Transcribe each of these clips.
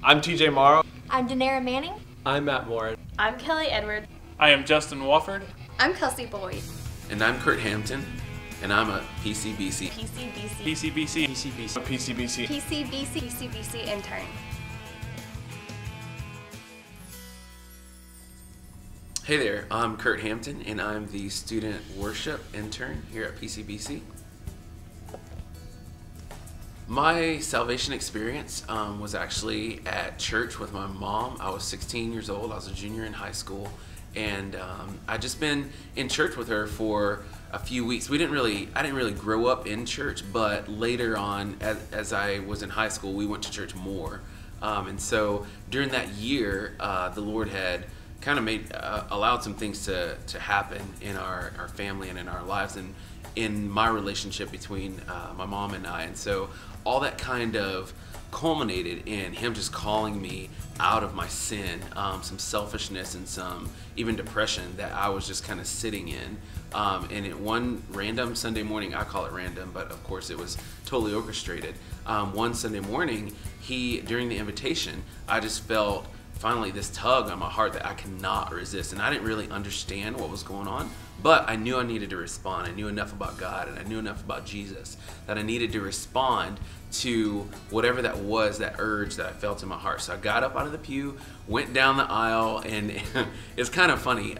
I'm TJ Morrow. I'm Daenerah Manning. I'm Matt Moore. I'm Kelly Edward. I am Justin Wofford. I'm Kelsey Boyd. And I'm Curt Hampton, and I'm a PCBC. PCBC. PCBC. Intern. Hey there, I'm Curt Hampton, and I'm the student worship intern here at PCBC. My salvation experience was actually at church with my mom. I was 16 years old. I was a junior in high school, and I'd just been in church with her for a few weeks. I didn't really grow up in church, but later on, as I was in high school, we went to church more. And so during that year, the Lord had kind of allowed some things to happen in our family and in our lives, and in my relationship between my mom and I. And so all that kind of culminated in him just calling me out of my sin, some selfishness and some even depression that I was just kind of sitting in. And it one random Sunday morning, I call it random, but of course it was totally orchestrated. One Sunday morning, during the invitation, I just felt finally this tug on my heart that I cannot resist. And I didn't really understand what was going on, but I knew I needed to respond. I knew enough about God and I knew enough about Jesus that I needed to respond to whatever that was, that urge that I felt in my heart. So I got up out of the pew, went down the aisle, and it's kind of funny.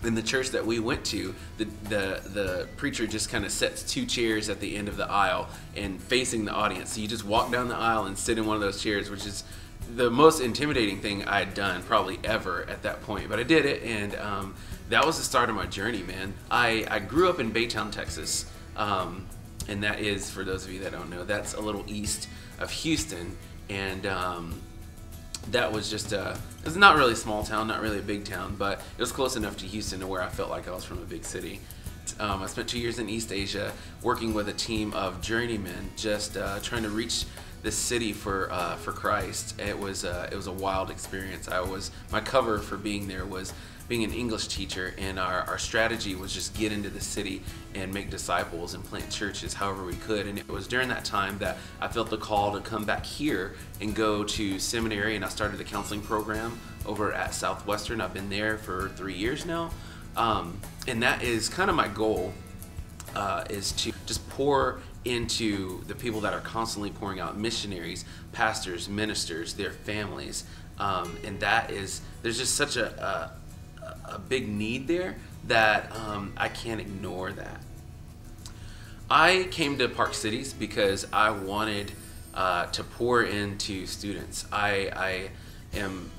In the church that we went to, the preacher just kind of sets two chairs at the end of the aisle and facing the audience. So you just walk down the aisle and sit in one of those chairs, which is the most intimidating thing I had done probably ever at that point. But I did it, and that was the start of my journey, man. I grew up in Baytown, Texas, and that is, for those of you that don't know, that's a little east of Houston, and that was just it's not really a small town, not really a big town, but it was close enough to Houston to where I felt like I was from a big city. I spent 2 years in East Asia working with a team of journeymen, just trying to reach this city for Christ. It was a wild experience. My cover for being there was being an English teacher, and our strategy was just get into the city and make disciples and plant churches however we could. And it was during that time that I felt the call to come back here and go to seminary, and I started a counseling program over at Southwestern. I've been there for 3 years now, and that is kind of my goal, is to just pour into the people that are constantly pouring out: missionaries, pastors, ministers, their families, and there's just such a big need there that I can't ignore that. I came to Park Cities because I wanted to pour into students. I am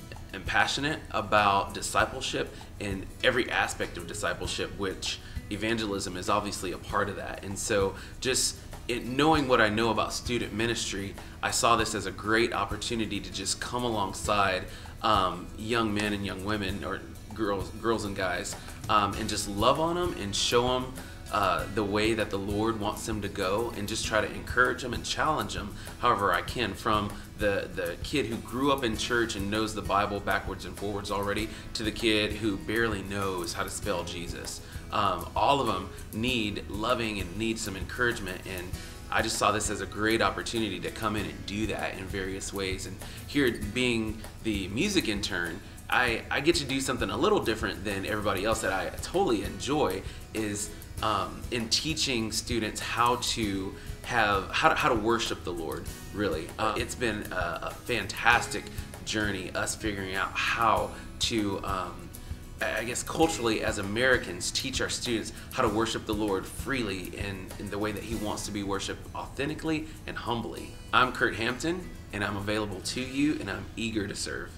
passionate about discipleship and every aspect of discipleship, which evangelism is obviously a part of that. And so just knowing what I know about student ministry, I saw this as a great opportunity to just come alongside young men and young women, or girls and guys, and just love on them and show them the way that the Lord wants them to go, and just try to encourage them and challenge them however I can, from the kid who grew up in church and knows the Bible backwards and forwards already, to the kid who barely knows how to spell Jesus. All of them need loving and need some encouragement, and I just saw this as a great opportunity to come in and do that in various ways. And here, being the music intern, I get to do something a little different than everybody else that I totally enjoy, is in teaching students how to worship the Lord, really. It's been a fantastic journey, us figuring out how to, I guess culturally as Americans, teach our students how to worship the Lord freely in the way that He wants to be worshiped, authentically and humbly. I'm Curt Hampton, and I'm available to you, and I'm eager to serve.